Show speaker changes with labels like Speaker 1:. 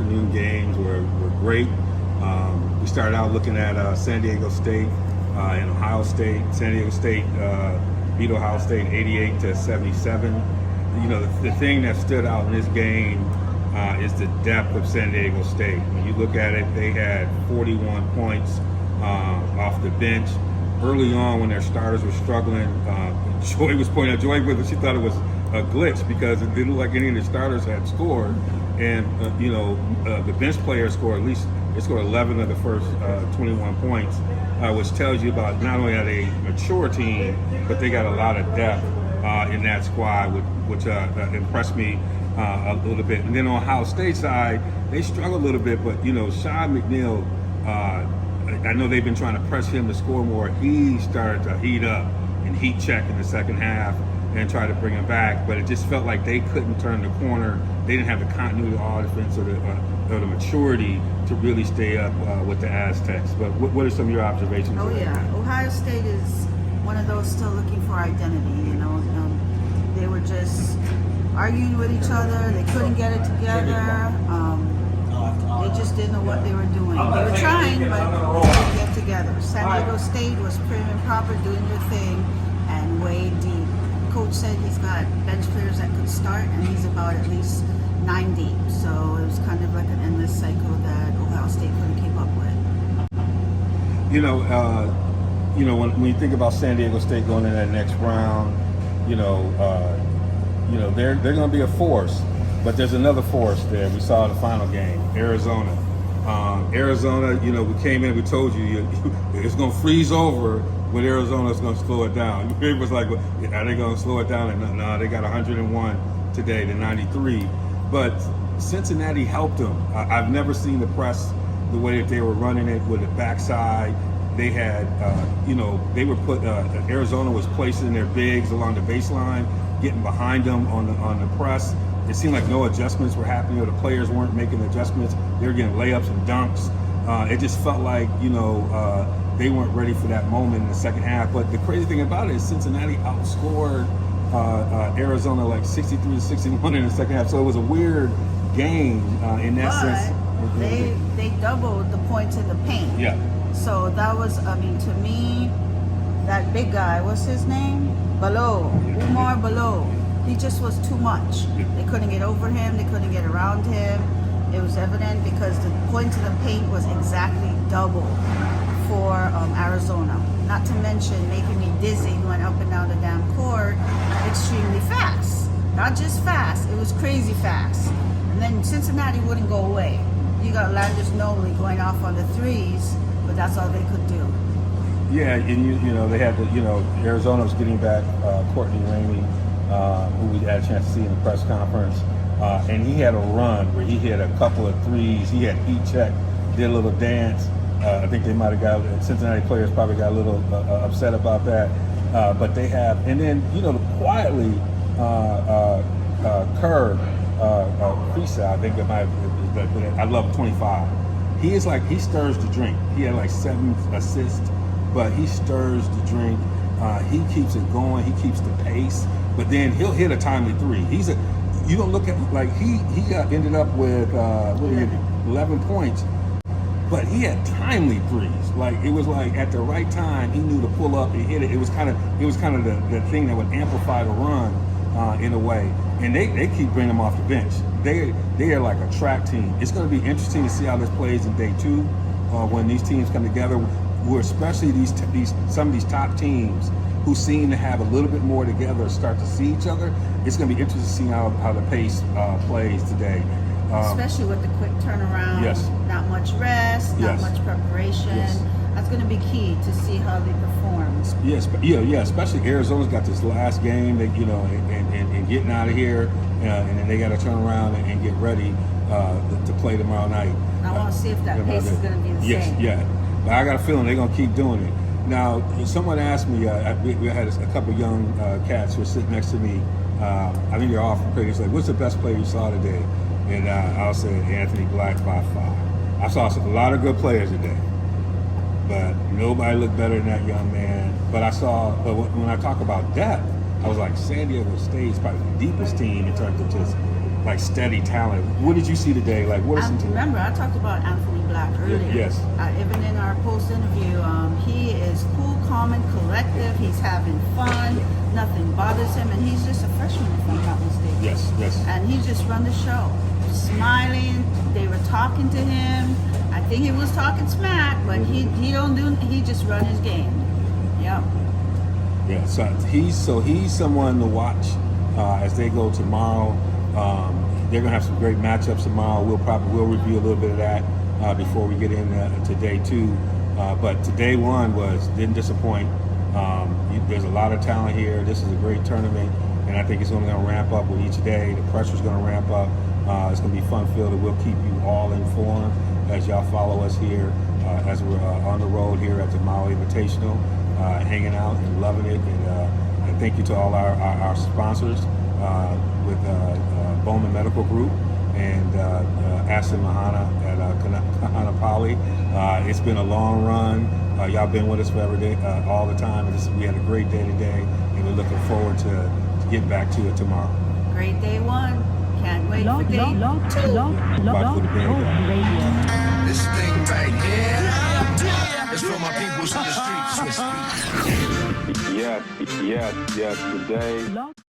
Speaker 1: afternoon games were great. We started out looking at San Diego State and Ohio State. San Diego State beat Ohio State 88-77. You know, the thing that stood out in this game is the depth of San Diego State. When you look at it, they had 41 points off the bench. Early on, when their starters were struggling, Joy was pointing out, Joy, she thought it was a glitch because it didn't look like any of the starters had scored. And, the bench players scored they scored 11 of the first 21 points, which tells you about not only are they a mature team, but they got a lot of depth in that squad, which impressed me a little bit. And then on Ohio State side, they struggled a little bit, but, Sean McNeil, I know they've been trying to press him to score more. He started to heat up and heat check in the second half and try to bring him back, but it just felt like they couldn't turn the corner. They didn't have the continuity of offense or the maturity to really stay up with the Aztecs. But what are some of your observations?
Speaker 2: Oh yeah, Ohio State is one of those still looking for identity. They were just arguing with each other. They couldn't get it together. They just didn't know what they were doing. They were trying, but they didn't get together. San Diego State was prim and proper, doing their thing, and way deep. Coach said he's got bench players that could start, and he's about at least 9 deep. So it was kind of like an endless cycle that Ohio State couldn't keep up with.
Speaker 1: When you think about San Diego State going in that next round, they're going to be a force. But there's another force there. We saw the final game, Arizona. Arizona, we came in, we told you it's going to freeze over, but Arizona's going to slow it down. It was like, are they going to slow it down? And no, they got 101 today to 93. But Cincinnati helped them. I've never seen the press the way that they were running it with the backside. They had, they were Arizona was placing their bigs along the baseline, getting behind them on the press. It seemed like no adjustments were happening, or the players weren't making adjustments. They were getting layups and dunks. It just felt like, they weren't ready for that moment in the second half. But the crazy thing about it is Cincinnati outscored Arizona like 63-61 in the second half. So it was a weird game in that sense.
Speaker 2: They doubled the points in the paint.
Speaker 1: Yeah.
Speaker 2: So that was, to me, that big guy, what's his name? Umar Below. He just was too much. They couldn't get over him. They couldn't get around him. It was evident because the points in the paint was exactly double for Arizona. Not to mention making me dizzy going up and down the damn court extremely fast. Not just fast, it was crazy fast. And then Cincinnati wouldn't go away. You got Landis Noley going off on the threes, but that's all they could do.
Speaker 1: Yeah, and they had Arizona was getting back Courtney Ramey, who we had a chance to see in the press conference, and he had a run where he hit a couple of threes. He had heat check, did a little dance. I think they might have Cincinnati players probably got a little upset about that, but they have. And then quietly, Kerr, Fisa, I think it might. I love 25. He is like, he stirs the drink. He had like 7 assists, but he stirs the drink. He keeps it going. He keeps the pace. But then he'll hit a timely three. You don't look at like he ended up with 11 points, but he had timely threes. Like it was like at the right time he knew to pull up and hit it. It was kind of the thing that would amplify the run in a way. And they keep bringing them off the bench. They are like a track team. It's going to be interesting to see how this plays in day 2 when these teams come together. Where especially some of these top teams who seem to have a little bit more together start to see each other. It's going to be interesting to see how the pace plays today.
Speaker 2: Especially with the quick turnaround,
Speaker 1: yes.
Speaker 2: Not much rest,
Speaker 1: yes.
Speaker 2: not much preparation.
Speaker 1: Yes.
Speaker 2: That's going to be key to see how they perform.
Speaker 1: Yes, especially Arizona's got this last game that and getting out of here, and then they got to turn around and get ready to play tomorrow night.
Speaker 2: I want to see if that pace is going to be the same.
Speaker 1: Yes, yeah. But I got a feeling they're going to keep doing it. Now, someone asked me, we had a couple young cats who were sitting next to me. I think they're all from Craig. It's like, what's the best player you saw today? And I'll say Anthony Black by far. I saw a lot of good players today, but nobody looked better than that young man. But when I talk about depth, I was like, San Diego State's probably the deepest team in terms of just like steady talent. What did you see today? Like, what are some?
Speaker 2: Remember, I talked about Anthony Black earlier.
Speaker 1: Yes.
Speaker 2: Even in our post interview, he is cool, calm, and collective. He's having fun. Nothing bothers him, and he's just a freshman, if I'm not mistaken.
Speaker 1: Yes, yes.
Speaker 2: And he just run the show, smiling. They were talking to him. I think he was talking smack, but he just run his game. Yep.
Speaker 1: Yeah. So he's someone to watch as they go tomorrow. They're gonna have some great matchups tomorrow. We'll review a little bit of that before we get into day 2. But today 1 didn't disappoint. There's a lot of talent here. This is a great tournament, and I think it's only going to ramp up with each day. The pressure's going to ramp up. It's going to be fun-filled, and we'll keep you all informed as y'all follow us here as we're on the road here at the Maui Invitational, hanging out and loving it. And thank you to all our sponsors with Bowman Medical Group and Aston Mahana at Kahana Poly. It's been a long run. Y'all been with us for every day, all the time. We had a great day today, and we're looking forward to getting back to it tomorrow.
Speaker 2: Great day 1. Can't wait for day 2.
Speaker 1: About to go to bed, y'all.
Speaker 3: This thing right here is for my peoples in the streets.
Speaker 4: Yes, today.